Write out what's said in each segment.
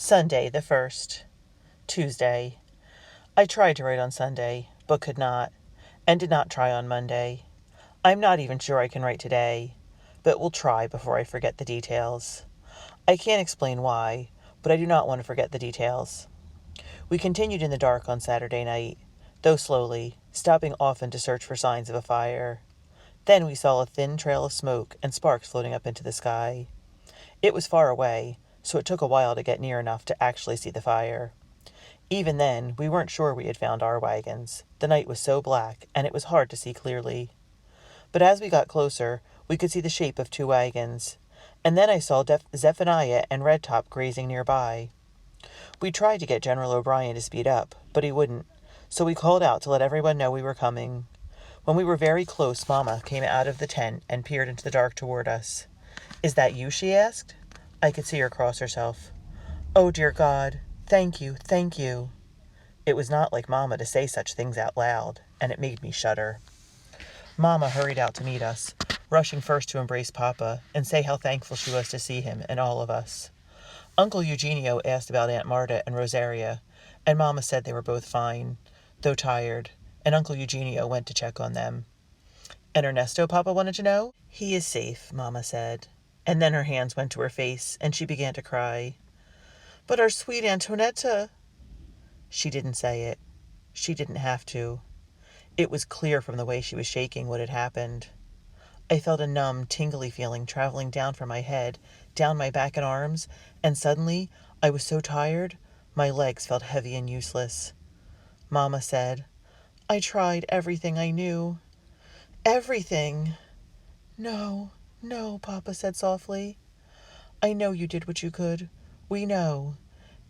Sunday the 1st. Tuesday. I tried to write on Sunday, but could not, and did not try on Monday. I'm not even sure I can write today, but will try before I forget the details. I can't explain why, but I do not want to forget the details. We continued in the dark on Saturday night, though slowly, stopping often to search for signs of a fire. Then we saw a thin trail of smoke and sparks floating up into the sky. It was far away, so it took a while to get near enough to actually see the fire. Even then, we weren't sure we had found our wagons. The night was so black, and it was hard to see clearly. But as we got closer, we could see the shape of 2 wagons. And then I saw Zephaniah and Redtop grazing nearby. We tried to get General O'Brien to speed up, but he wouldn't, so we called out to let everyone know we were coming. When we were very close, Mama came out of the tent and peered into the dark toward us. "Is that you?" she asked. I could see her cross herself. "Oh, dear God, thank you, thank you." It was not like Mama to say such things out loud, and it made me shudder. Mama hurried out to meet us, rushing first to embrace Papa and say how thankful she was to see him and all of us. Uncle Eugenio asked about Aunt Marta and Rosaria, and Mama said they were both fine, though tired, and Uncle Eugenio went to check on them. "And Ernesto?" Papa wanted to know. "He is safe," Mama said. And then her hands went to her face, and she began to cry. "But our sweet Antonetta—" She didn't say it. She didn't have to. It was clear from the way she was shaking what had happened. I felt a numb, tingly feeling traveling down from my head, down my back and arms, and suddenly, I was so tired, my legs felt heavy and useless. Mama said, "I tried everything I knew. Everything." "No, no," Papa said softly. "I know you did what you could. We know."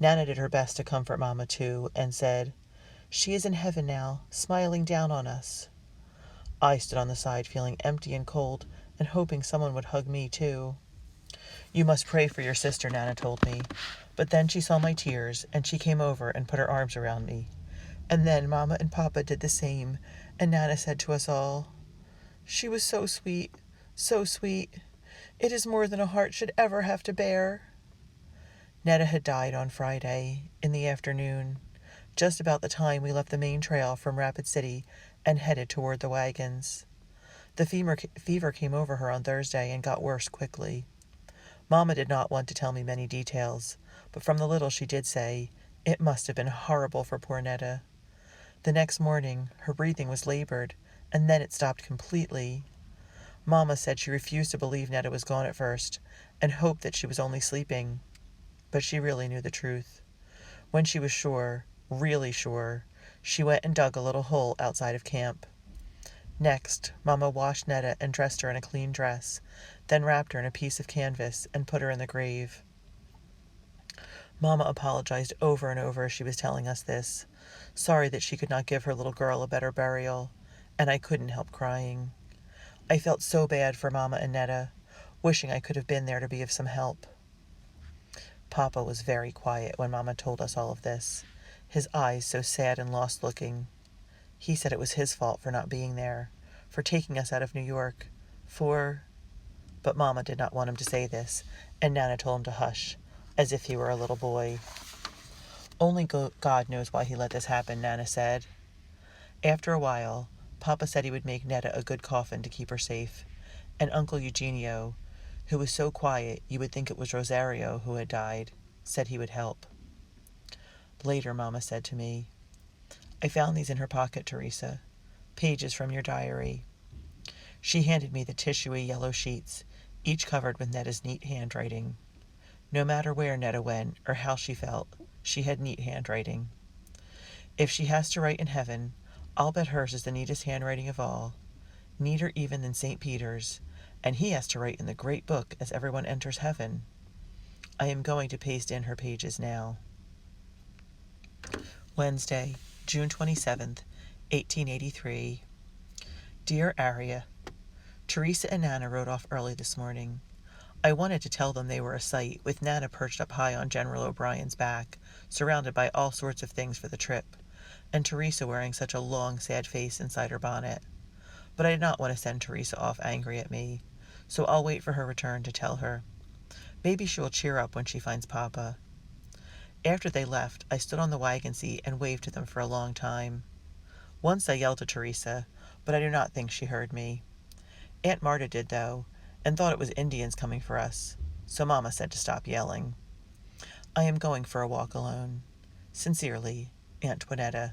Nana did her best to comfort Mama too, and said, "She is in heaven now, smiling down on us." I stood on the side feeling empty and cold and hoping someone would hug me too. "You must pray for your sister," Nana told me. But then she saw my tears, and she came over and put her arms around me. And then Mama and Papa did the same, and Nana said to us all, "She was so sweet, so sweet. It is more than a heart should ever have to bear." Netta had died on Friday, in the afternoon, just about the time we left the main trail from Rapid City and headed toward the wagons. The fever came over her on Thursday and got worse quickly. Mama did not want to tell me many details, but from the little she did say, it must have been horrible for poor Netta. The next morning, her breathing was labored, and then it stopped completely. Mama said she refused to believe Netta was gone at first, and hoped that she was only sleeping. But she really knew the truth. When she was sure, really sure, she went and dug a little hole outside of camp. Next, Mama washed Netta and dressed her in a clean dress, then wrapped her in a piece of canvas and put her in the grave. Mama apologized over and over as she was telling us this, sorry that she could not give her little girl a better burial, and I couldn't help crying. I felt so bad for Mama and Netta, wishing I could have been there to be of some help. Papa was very quiet when Mama told us all of this, his eyes so sad and lost-looking. He said it was his fault for not being there, for taking us out of New York, But Mama did not want him to say this, and Nana told him to hush, as if he were a little boy. "Only God knows why he let this happen," Nana said. After a while, Papa said he would make Netta a good coffin to keep her safe, and Uncle Eugenio, who was so quiet you would think it was Rosario who had died, said he would help. Later, Mama said to me, "I found these in her pocket, Teresa. Pages from your diary." She handed me the tissuey yellow sheets, each covered with Netta's neat handwriting. No matter where Netta went or how she felt, she had neat handwriting. If she has to write in heaven, I'll bet hers is the neatest handwriting of all, neater even than St. Peter's, and he has to write in the great book as everyone enters heaven. I am going to paste in her pages now. Wednesday, June 27th, 1883. Dear Aria, Teresa and Nana rode off early this morning. I wanted to tell them they were a sight, with Nana perched up high on General O'Brien's back, surrounded by all sorts of things for the trip, and Teresa wearing such a long, sad face inside her bonnet. But I did not want to send Teresa off angry at me, so I'll wait for her return to tell her. Maybe she will cheer up when she finds Papa. After they left, I stood on the wagon seat and waved to them for a long time. Once I yelled to Teresa, but I do not think she heard me. Aunt Marta did, though, and thought it was Indians coming for us, so Mama said to stop yelling. I am going for a walk alone. Sincerely, Antoinetta.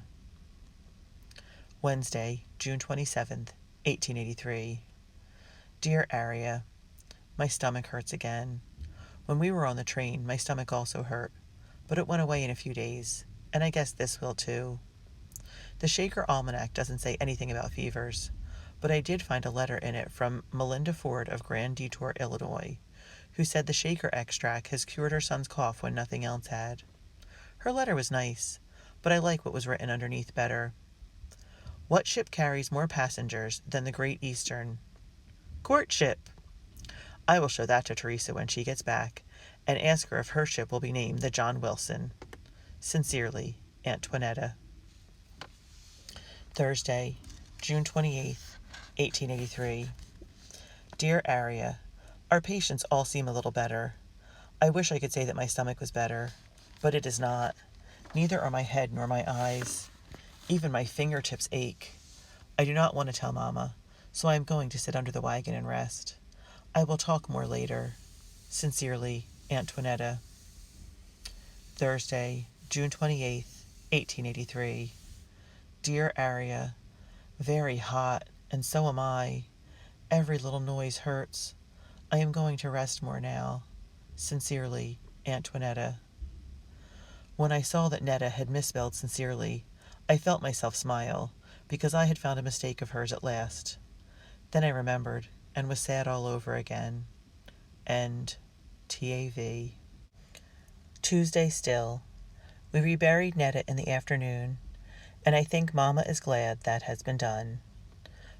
Wednesday, June 27th, 1883. Dear Aria, my stomach hurts again. When we were on the train, my stomach also hurt, but it went away in a few days, and I guess this will too. The Shaker Almanac doesn't say anything about fevers, but I did find a letter in it from Melinda Ford of Grand Detour, Illinois, who said the Shaker extract has cured her son's cough when nothing else had. Her letter was nice, but I like what was written underneath better. What ship carries more passengers than the Great Eastern? Courtship! I will show that to Teresa when she gets back, and ask her if her ship will be named the John Wilson. Sincerely, Antoinetta. Thursday, June 28th, 1883. Dear Aria, our patients all seem a little better. I wish I could say that my stomach was better, but it is not. Neither are my head nor my eyes. Even my fingertips ache. I do not want to tell Mama, so I am going to sit under the wagon and rest. I will talk more later. Sincerely, Antoinetta. Thursday, June 28th, 1883. Dear Aria, very hot, and so am I. Every little noise hurts. I am going to rest more now. Sincerely, Antoinetta. When I saw that Netta had misspelled sincerely, I felt myself smile, because I had found a mistake of hers at last. Then I remembered, and was sad all over again. End. TAV. Tuesday still. We reburied Netta in the afternoon, and I think Mama is glad that has been done.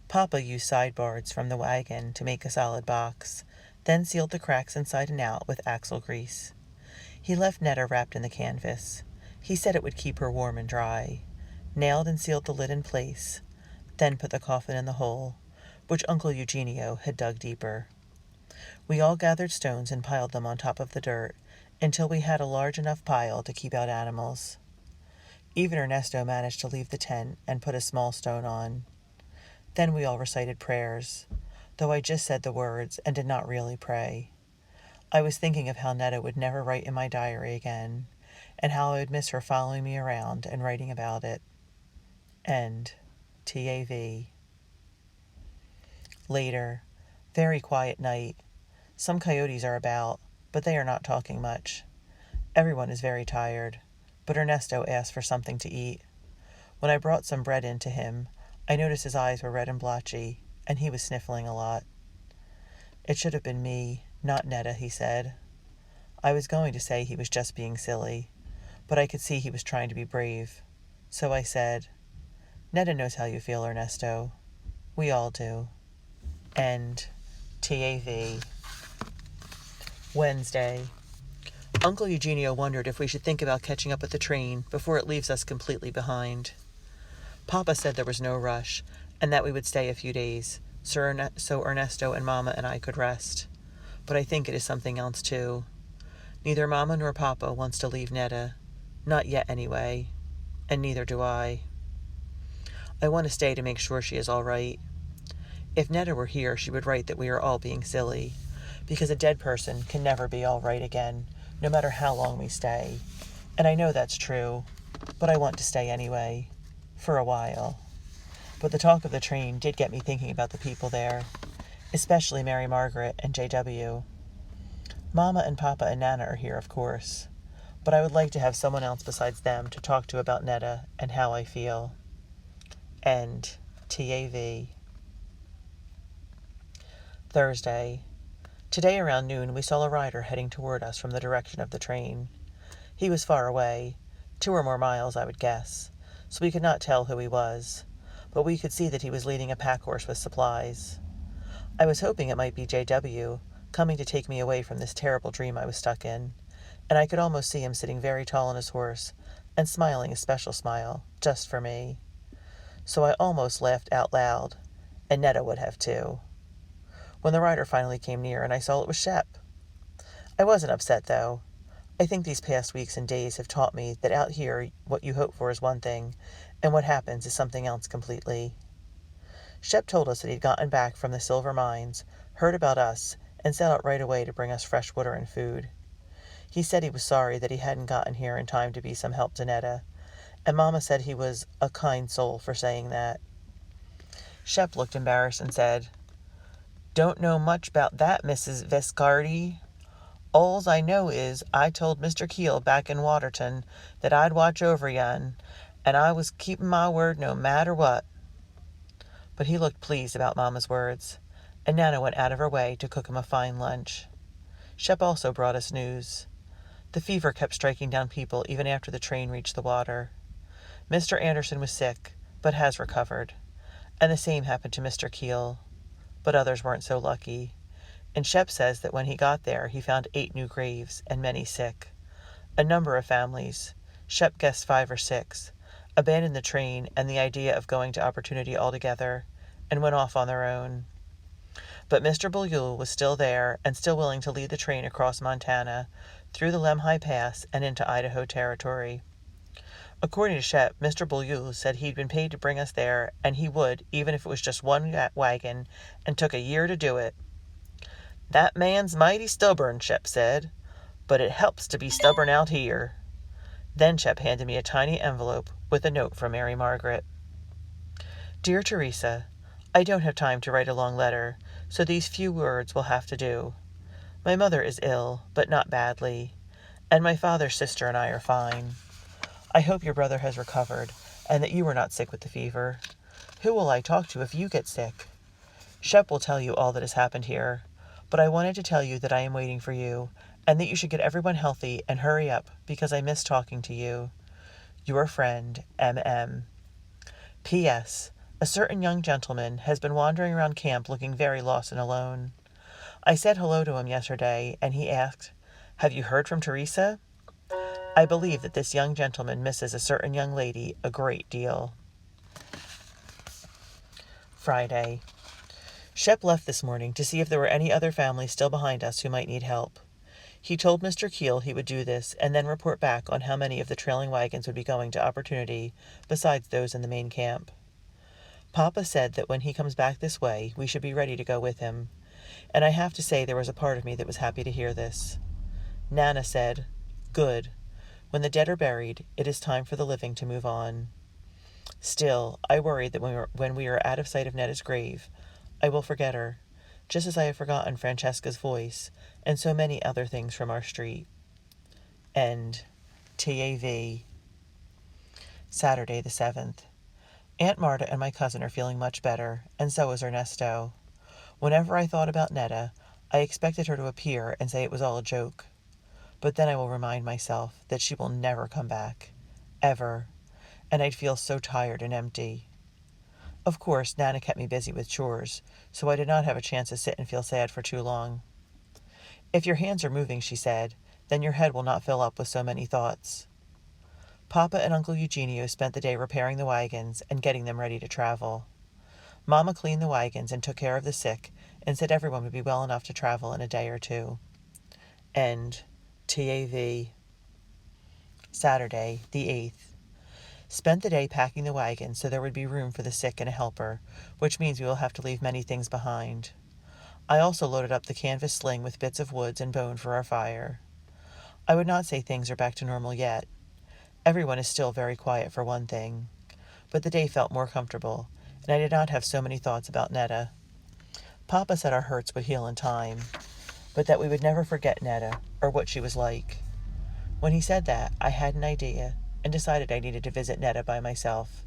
Papa used sideboards from the wagon to make a solid box, then sealed the cracks inside and out with axle grease. He left Netta wrapped in the canvas. He said it would keep her warm and dry, nailed and sealed the lid in place, then put the coffin in the hole, which Uncle Eugenio had dug deeper. We all gathered stones and piled them on top of the dirt until we had a large enough pile to keep out animals. Even Ernesto managed to leave the tent and put a small stone on. Then we all recited prayers, though I just said the words and did not really pray. I was thinking of how Netta would never write in my diary again, and how I would miss her following me around and writing about it. End. TAV. Later. Very quiet night. Some coyotes are about, but they are not talking much. Everyone is very tired, but Ernesto asked for something to eat. When I brought some bread in to him, I noticed his eyes were red and blotchy, and he was sniffling a lot. It should have been me, not Netta, he said. I was going to say he was just being silly, but I could see he was trying to be brave. So I said, Netta knows how you feel, Ernesto. We all do. End. TAV. Wednesday. Uncle Eugenio wondered if we should think about catching up with the train before it leaves us completely behind. Papa said there was no rush, and that we would stay a few days, so Ernesto and Mama and I could rest. But I think it is something else, too. Neither Mama nor Papa wants to leave Netta. Not yet, anyway. And neither do I. I want to stay to make sure she is all right. If Netta were here, she would write that we are all being silly, because a dead person can never be all right again, no matter how long we stay. And I know that's true, but I want to stay anyway. For a while. But the talk of the train did get me thinking about the people there, especially Mary Margaret and J.W. Mama and Papa and Nana are here, of course, but I would like to have someone else besides them to talk to about Netta and how I feel. End. TAV. Thursday. Today around noon we saw a rider heading toward us from the direction of the train. He was far away, 2 or more miles I would guess, so we could not tell who he was, but we could see that he was leading a pack horse with supplies. I was hoping it might be J.W., coming to take me away from this terrible dream I was stuck in, and I could almost see him sitting very tall on his horse and smiling a special smile, just for me. So I almost laughed out loud, and Netta would have too, when the rider finally came near and I saw it was Shep. I wasn't upset, though. I think these past weeks and days have taught me that out here what you hope for is one thing, and what happens is something else completely. Shep told us that he'd gotten back from the silver mines, heard about us, and set out right away to bring us fresh water and food. He said he was sorry that he hadn't gotten here in time to be some help to Netta, and Mama said he was a kind soul for saying that. Shep looked embarrassed and said, "Don't know much about that, Mrs. Viscardi. All's I know is I told Mr. Keel back in Waterton that I'd watch over yon, and I was keeping my word no matter what." But he looked pleased about Mama's words, and Nana went out of her way to cook him a fine lunch. Shep also brought us news. The fever kept striking down people even after the train reached the water. Mr. Anderson was sick, but has recovered, and the same happened to Mr. Keel. But others weren't so lucky, and Shep says that when he got there he found 8 new graves and many sick. A number of families, Shep guessed 5 or 6, abandoned the train and the idea of going to Opportunity altogether, and went off on their own. But Mr. Beaulieu was still there and still willing to lead the train across Montana, through the Lemhi Pass and into Idaho Territory. According to Shep, Mr. Beaulieu said he'd been paid to bring us there, and he would, even if it was just one wagon, and took a year to do it. "That man's mighty stubborn," Shep said, "but it helps to be stubborn out here." Then Shep handed me a tiny envelope with a note from Mary Margaret. "Dear Teresa, I don't have time to write a long letter, so these few words will have to do. My mother is ill, but not badly, and my father's sister and I are fine. I hope your brother has recovered, and that you are not sick with the fever. Who will I talk to if you get sick? Shep will tell you all that has happened here, but I wanted to tell you that I am waiting for you, and that you should get everyone healthy and hurry up, because I miss talking to you. Your friend, M.M. P.S. A certain young gentleman has been wandering around camp looking very lost and alone. I said hello to him yesterday, and he asked, 'Have you heard from Teresa?' I believe that this young gentleman misses a certain young lady a great deal." Friday. Shep left this morning to see if there were any other families still behind us who might need help. He told Mr. Keel he would do this and then report back on how many of the trailing wagons would be going to Opportunity, besides those in the main camp. Papa said that when he comes back this way, we should be ready to go with him, and I have to say there was a part of me that was happy to hear this. Nana said, "Good. When the dead are buried, it is time for the living to move on." Still, I worried that when we are out of sight of Netta's grave, I will forget her, just as I have forgotten Francesca's voice and so many other things from our street. End. TAV. Saturday the 7th. Aunt Marta and my cousin are feeling much better, and so is Ernesto. Whenever I thought about Netta, I expected her to appear and say it was all a joke. But then I will remind myself that she will never come back. Ever. And I'd feel so tired and empty. Of course, Nana kept me busy with chores, so I did not have a chance to sit and feel sad for too long. "If your hands are moving," she said, "then your head will not fill up with so many thoughts." Papa and Uncle Eugenio spent the day repairing the wagons and getting them ready to travel. Mama cleaned the wagons and took care of the sick and said everyone would be well enough to travel in a day or 2. End. TAV. Saturday, the 8th. Spent the day packing the wagon so there would be room for the sick and a helper, which means we will have to leave many things behind. I also loaded up the canvas sling with bits of woods and bone for our fire. I would not say things are back to normal yet. Everyone is still very quiet for one thing, but the day felt more comfortable, and I did not have so many thoughts about Netta. Papa said our hurts would heal in time, but that we would never forget Netta or what she was like. When he said that, I had an idea and decided I needed to visit Netta by myself.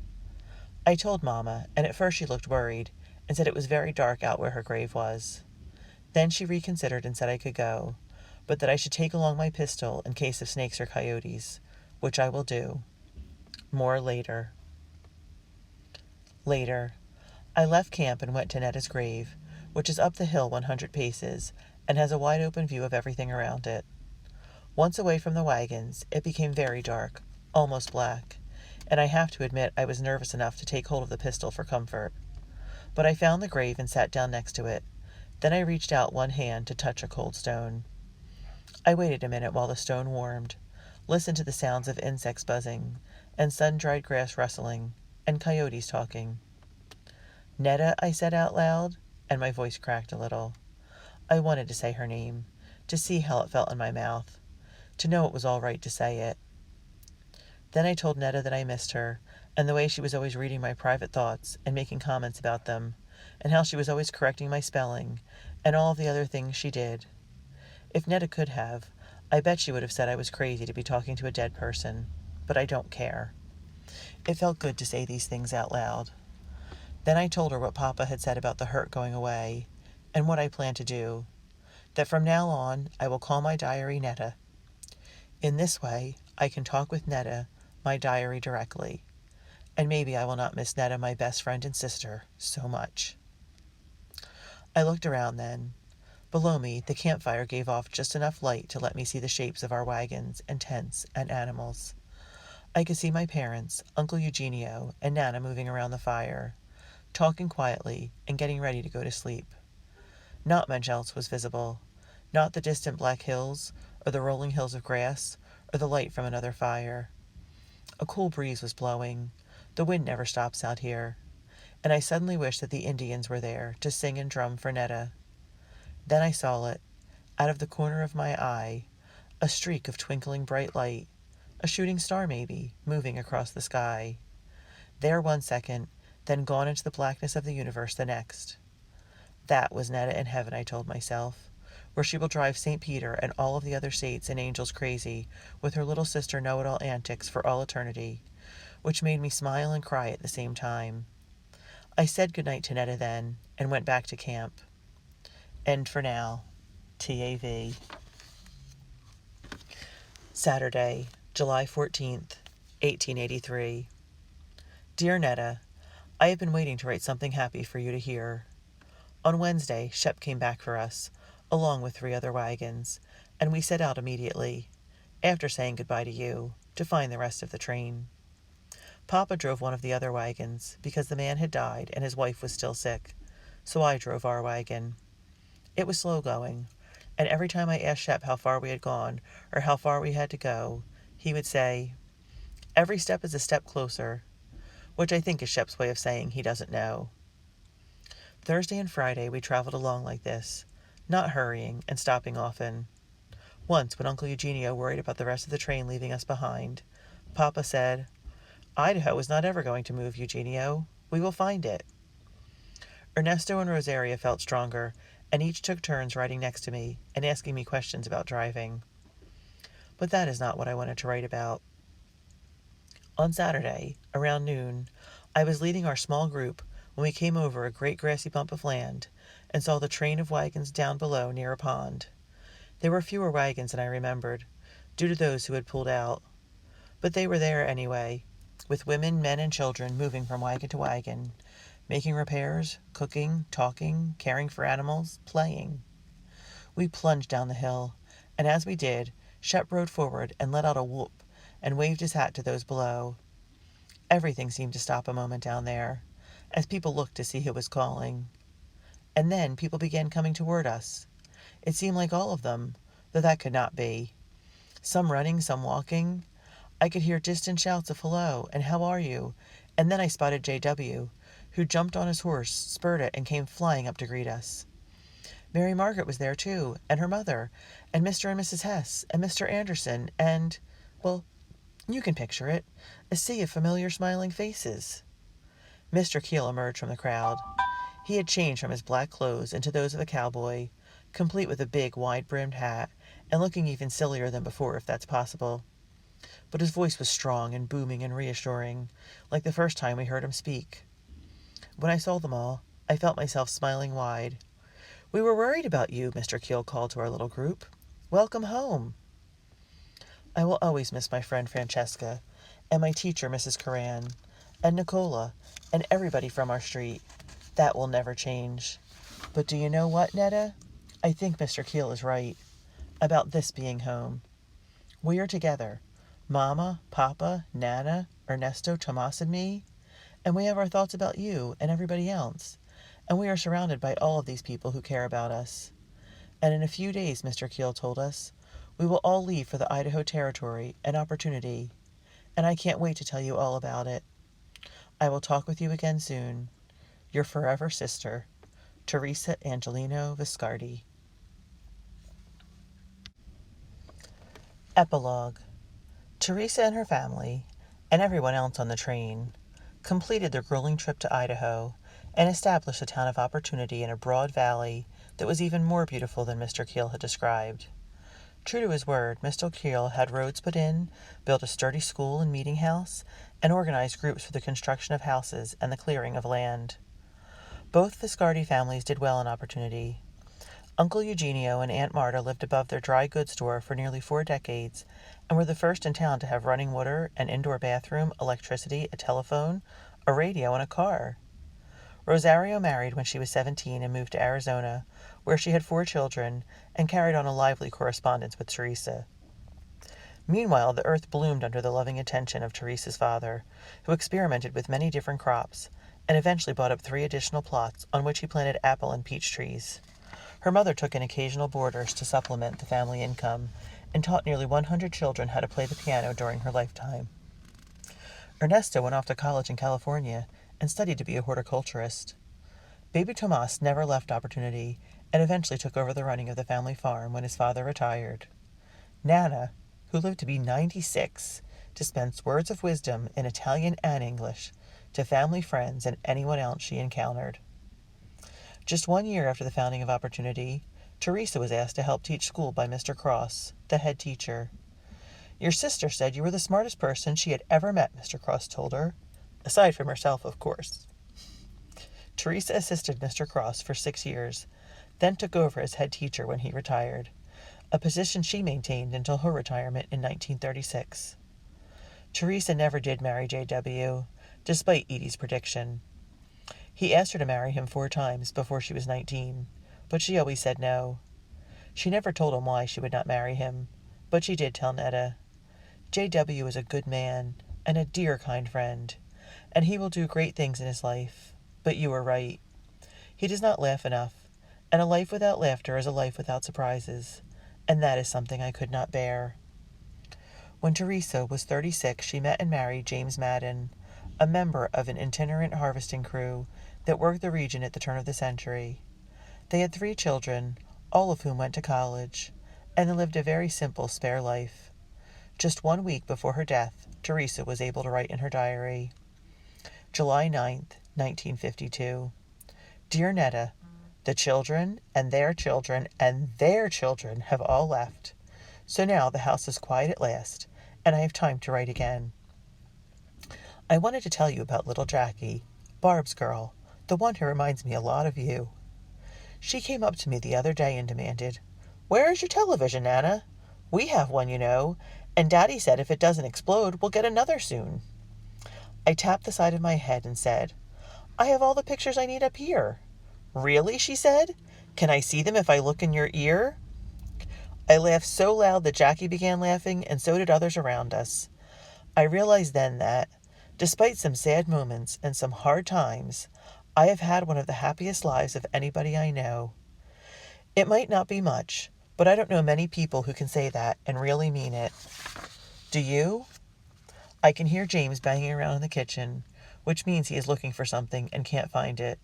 I told Mama, and at first she looked worried and said it was very dark out where her grave was. Then she reconsidered and said I could go, but that I should take along my pistol in case of snakes or coyotes, which I will do. More later. Later, I left camp and went to Netta's grave, which is up the hill 100 paces, and has a wide open view of everything around it. Once away from the wagons, it became very dark, almost black, and I have to admit I was nervous enough to take hold of the pistol for comfort. But I found the grave and sat down next to it. Then I reached out one hand to touch a cold stone. I waited a minute while the stone warmed, listened to the sounds of insects buzzing, and sun-dried grass rustling, and coyotes talking. "Netta," I said out loud, and my voice cracked a little. I wanted to say her name, to see how it felt in my mouth, to know it was all right to say it. Then I told Netta that I missed her, and the way she was always reading my private thoughts and making comments about them, and how she was always correcting my spelling, and all of the other things she did. If Netta could have, I bet she would have said I was crazy to be talking to a dead person, but I don't care. It felt good to say these things out loud. Then I told her what Papa had said about the hurt going away, and what I plan to do, that from now on I will call my diary Netta. In this way, I can talk with Netta, my diary, directly, and maybe I will not miss Netta, my best friend and sister, so much. I looked around then. Below me, the campfire gave off just enough light to let me see the shapes of our wagons and tents and animals. I could see my parents, Uncle Eugenio, and Nana moving around the fire, talking quietly and getting ready to go to sleep. Not much else was visible, not the distant black hills, or the rolling hills of grass, or the light from another fire. A cool breeze was blowing. The wind never stops out here. And I suddenly wished that the Indians were there to sing and drum for Netta. Then I saw it, out of the corner of my eye, a streak of twinkling bright light, a shooting star maybe, moving across the sky. There 1 second, then gone into the blackness of the universe the next. That was Netta in heaven, I told myself, where she will drive St. Peter and all of the other saints and angels crazy with her little sister know-it-all antics for all eternity, which made me smile and cry at the same time. I said goodnight to Netta then, and went back to camp. End for now. TAV. Saturday, July 14th, 1883. Dear Netta, I have been waiting to write something happy for you to hear. On Wednesday, Shep came back for us, along with 3 other wagons, and we set out immediately, after saying goodbye to you, to find the rest of the train. Papa drove one of the other wagons, because the man had died and his wife was still sick, so I drove our wagon. It was slow going, and every time I asked Shep how far we had gone, or how far we had to go, he would say, "Every step is a step closer," which I think is Shep's way of saying he doesn't know. Thursday and Friday we traveled along like this, not hurrying and stopping often. Once, when Uncle Eugenio worried about the rest of the train leaving us behind, Papa said, "Idaho is not ever going to move, Eugenio. We will find it." Ernesto and Rosaria felt stronger, and each took turns riding next to me and asking me questions about driving. But that is not what I wanted to write about. On Saturday, around noon, I was leading our small group when we came over a great grassy bump of land and saw the train of wagons down below near a pond. There were fewer wagons than I remembered, due to those who had pulled out. But they were there anyway, with women, men, and children moving from wagon to wagon, making repairs, cooking, talking, caring for animals, playing. We plunged down the hill, and as we did, Shep rode forward and let out a whoop and waved his hat to those below. Everything seemed to stop a moment down there, as people looked to see who was calling. And then people began coming toward us. It seemed like all of them, though that could not be. Some running, some walking. I could hear distant shouts of hello and how are you, and then I spotted J.W., who jumped on his horse, spurred it, and came flying up to greet us. Mary Margaret was there too, and her mother, and Mr. and Mrs. Hess, and Mr. Anderson, and, well, you can picture it, a sea of familiar smiling faces. Mr. Keel emerged from the crowd. He had changed from his black clothes into those of a cowboy, complete with a big, wide-brimmed hat, and looking even sillier than before, if that's possible. But his voice was strong and booming and reassuring, like the first time we heard him speak. When I saw them all, I felt myself smiling wide. "We were worried about you," Mr. Keel called to our little group. "Welcome home." I will always miss my friend Francesca, and my teacher, Mrs. Curran, and Nicola, and everybody from our street. That will never change. But do you know what, Netta? I think Mr. Keel is right about this being home. We are together, Mama, Papa, Nana, Ernesto, Tomas, and me, and we have our thoughts about you and everybody else, and we are surrounded by all of these people who care about us. And in a few days, Mr. Keel told us, We will all leave for the Idaho Territory, an opportunity, and I can't wait to tell you all about it. I will talk with you again soon. Your forever sister, Teresa Angelino Viscardi. Epilogue. Teresa and her family, and everyone else on the train, completed their grueling trip to Idaho and established a town of opportunity in a broad valley that was even more beautiful than Mr. Keel had described. True to his word, Mr. Keel had roads put in, built a sturdy school and meeting house, and organized groups for the construction of houses and the clearing of land. Both Viscardi families did well in opportunity. Uncle Eugenio and Aunt Marta lived above their dry goods store for nearly 4 decades and were the first in town to have running water, an indoor bathroom, electricity, a telephone, a radio, and a car. Rosario married when she was 17 and moved to Arizona, where she had 4 children and carried on a lively correspondence with Teresa. Meanwhile, the earth bloomed under the loving attention of Teresa's father, who experimented with many different crops and eventually bought up 3 additional plots on which he planted apple and peach trees. Her mother took in occasional boarders to supplement the family income and taught nearly 100 children how to play the piano during her lifetime. Ernesto went off to college in California and studied to be a horticulturist. Baby Tomas never left opportunity and eventually took over the running of the family farm when his father retired. Nana, who lived to be 96, dispensed words of wisdom in Italian and English to family, friends, and anyone else she encountered. Just 1 year after the founding of Opportunity, Teresa was asked to help teach school by Mr. Cross, the head teacher. "Your sister said you were the smartest person she had ever met," Mr. Cross told her, aside from herself, of course. Teresa assisted Mr. Cross for 6 years, then took over as head teacher when he retired, a position she maintained until her retirement in 1936. Teresa never did marry J.W., despite Edie's prediction. He asked her to marry him 4 times before she was 19, but she always said no. She never told him why she would not marry him, but she did tell Netta. J.W. is a good man and a dear, kind friend, and he will do great things in his life, but you are right. He does not laugh enough, and a life without laughter is a life without surprises, and that is something I could not bear. When Teresa was 36, she met and married James Madden, a member of an itinerant harvesting crew that worked the region at the turn of the century. They had 3 children, all of whom went to college, and they lived a very simple, spare life. Just 1 week before her death, Teresa was able to write in her diary, July 9th, 1952. Dear Netta, the children and their children and their children have all left, so now the house is quiet at last, and I have time to write again. I wanted to tell you about little Jackie, Barb's girl, the one who reminds me a lot of you. She came up to me the other day and demanded, "Where is your television, Nana? We have one, you know, and Daddy said if it doesn't explode, we'll get another soon." I tapped the side of my head and said, "I have all the pictures I need up here." "Really?" she said. "Can I see them if I look in your ear?" I laughed so loud that Jackie began laughing, and so did others around us. I realized then that, despite some sad moments and some hard times, I have had one of the happiest lives of anybody I know. It might not be much, but I don't know many people who can say that and really mean it. Do you? I can hear James banging around in the kitchen, which means he is looking for something and can't find it.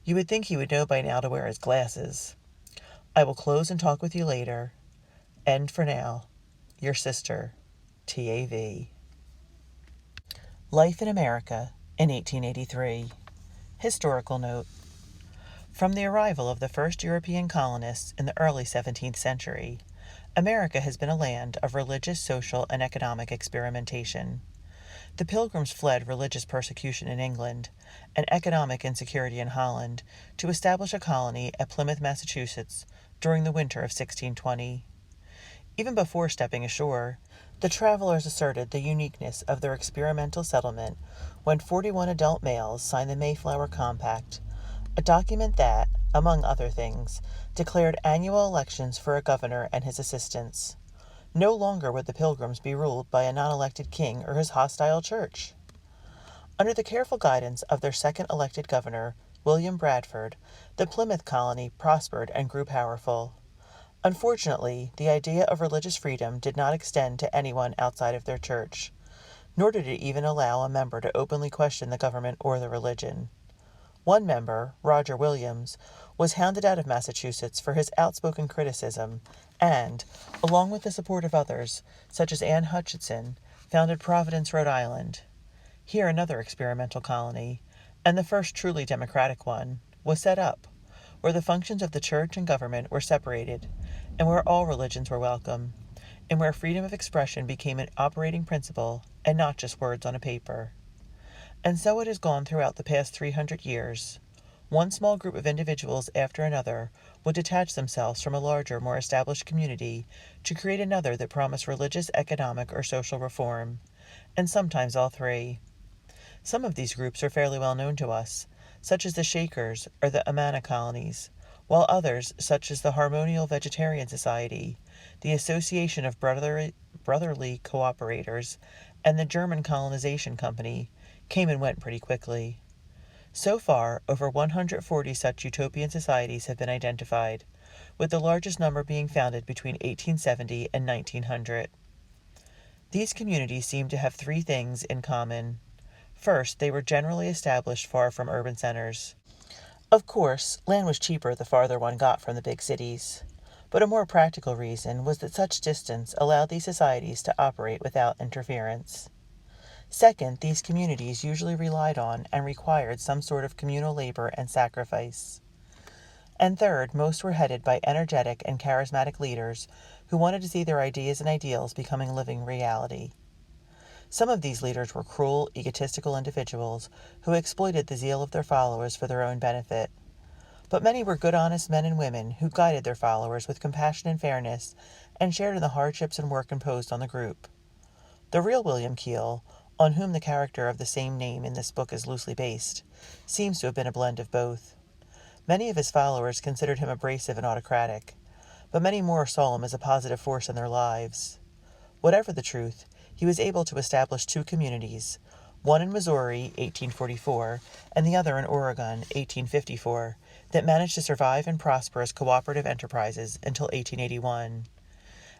You would think he would know by now to wear his glasses. I will close and talk with you later. End for now. Your sister, T.A.V. Life in America in 1883. Historical note. From the arrival of the first European colonists in the early 17th century, America has been a land of religious, social, and economic experimentation. The Pilgrims fled religious persecution in England and economic insecurity in Holland to establish a colony at Plymouth, Massachusetts, during the winter of 1620. Even before stepping ashore, the travelers asserted the uniqueness of their experimental settlement when 41 adult males signed the Mayflower Compact, a document that, among other things, declared annual elections for a governor and his assistants. No longer would the Pilgrims be ruled by a non-elected king or his hostile church. Under the careful guidance of their second elected governor, William Bradford, the Plymouth colony prospered and grew powerful. Unfortunately, the idea of religious freedom did not extend to anyone outside of their church, nor did it even allow a member to openly question the government or the religion. One member, Roger Williams, was hounded out of Massachusetts for his outspoken criticism and, along with the support of others, such as Anne Hutchinson, founded Providence, Rhode Island. Here another experimental colony, and the first truly democratic one, was set up, where the functions of the church and government were separated, and where all religions were welcome, and where freedom of expression became an operating principle and not just words on a paper. And so it has gone throughout the past 300 years. One small group of individuals after another would detach themselves from a larger, more established community to create another that promised religious, economic, or social reform, and sometimes all three. Some of these groups are fairly well known to us, such as the Shakers or the Amana colonies, while others, such as the Harmonial Vegetarian Society, the Association of Brotherly Cooperators, and the German Colonization Company, came and went pretty quickly. So far, over 140 such utopian societies have been identified, with the largest number being founded between 1870 and 1900. These communities seem to have three things in common. First, they were generally established far from urban centers. Of course, land was cheaper the farther one got from the big cities, but a more practical reason was that such distance allowed these societies to operate without interference. Second, these communities usually relied on and required some sort of communal labor and sacrifice. And third, most were headed by energetic and charismatic leaders who wanted to see their ideas and ideals becoming living reality. Some of these leaders were cruel, egotistical individuals who exploited the zeal of their followers for their own benefit. But many were good, honest men and women who guided their followers with compassion and fairness and shared in the hardships and work imposed on the group. The real William Keel, on whom the character of the same name in this book is loosely based, seems to have been a blend of both. Many of his followers considered him abrasive and autocratic, but many more saw him as a positive force in their lives. Whatever the truth, he was able to establish two communities, one in Missouri, 1844, and the other in Oregon, 1854, that managed to survive and prosper as cooperative enterprises until 1881.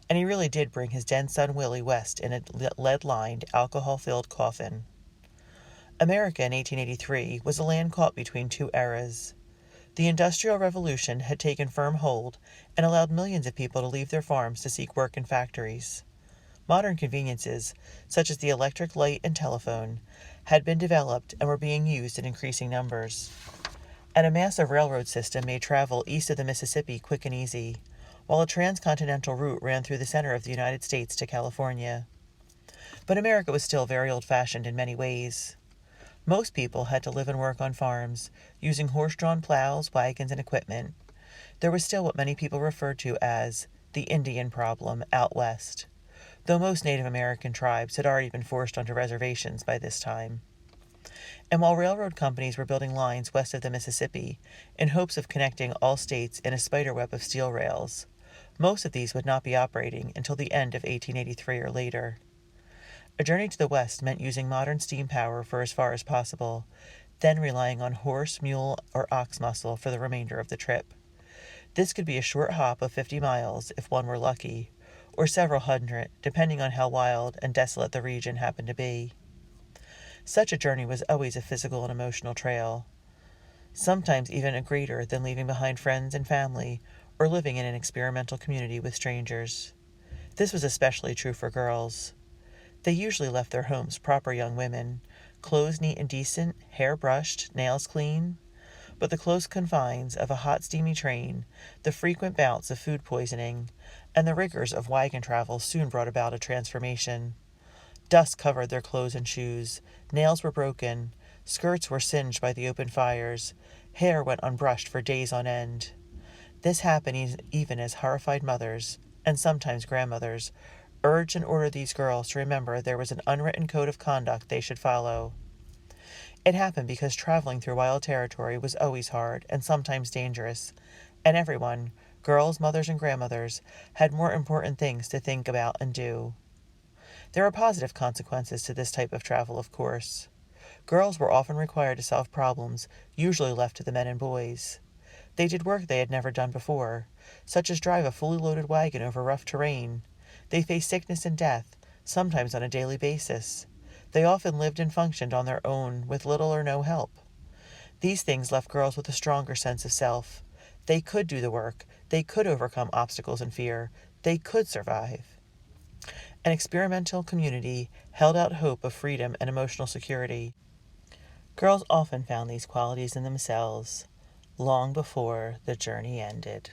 And he really did bring his dead son Willie west in a lead-lined, alcohol-filled coffin. America in 1883 was a land caught between two eras. The Industrial Revolution had taken firm hold and allowed millions of people to leave their farms to seek work in factories. Modern conveniences, such as the electric light and telephone, had been developed and were being used in increasing numbers. And a massive railroad system made travel east of the Mississippi quick and easy, while a transcontinental route ran through the center of the United States to California. But America was still very old-fashioned in many ways. Most people had to live and work on farms, using horse-drawn plows, wagons, and equipment. There was still what many people referred to as the Indian problem out west, though most Native American tribes had already been forced onto reservations by this time. And while railroad companies were building lines west of the Mississippi in hopes of connecting all states in a spiderweb of steel rails, most of these would not be operating until the end of 1883 or later. A journey to the west meant using modern steam power for as far as possible, then relying on horse, mule, or ox muscle for the remainder of the trip. This could be a short hop of 50 miles if one were lucky, or several hundred, depending on how wild and desolate the region happened to be. Such a journey was always a physical and emotional trail, sometimes even a greater than leaving behind friends and family or living in an experimental community with strangers. This was especially true for girls. They usually left their homes proper young women, clothes neat and decent, hair brushed, nails clean. But the close confines of a hot, steamy train, the frequent bouts of food poisoning, and the rigors of wagon travel soon brought about a transformation. Dust covered their clothes and shoes, nails were broken, skirts were singed by the open fires, hair went unbrushed for days on end. This happened even as horrified mothers, and sometimes grandmothers, urged and ordered these girls to remember there was an unwritten code of conduct they should follow. It happened because traveling through wild territory was always hard and sometimes dangerous, and everyone, girls, mothers, and grandmothers, had more important things to think about and do. There are positive consequences to this type of travel, of course. Girls were often required to solve problems usually left to the men and boys. They did work they had never done before, such as drive a fully loaded wagon over rough terrain. They faced sickness and death, sometimes on a daily basis. They often lived and functioned on their own with little or no help. These things left girls with a stronger sense of self. They could do the work. They could overcome obstacles and fear. They could survive. An experimental community held out hope of freedom and emotional security. Girls often found these qualities in themselves long before the journey ended.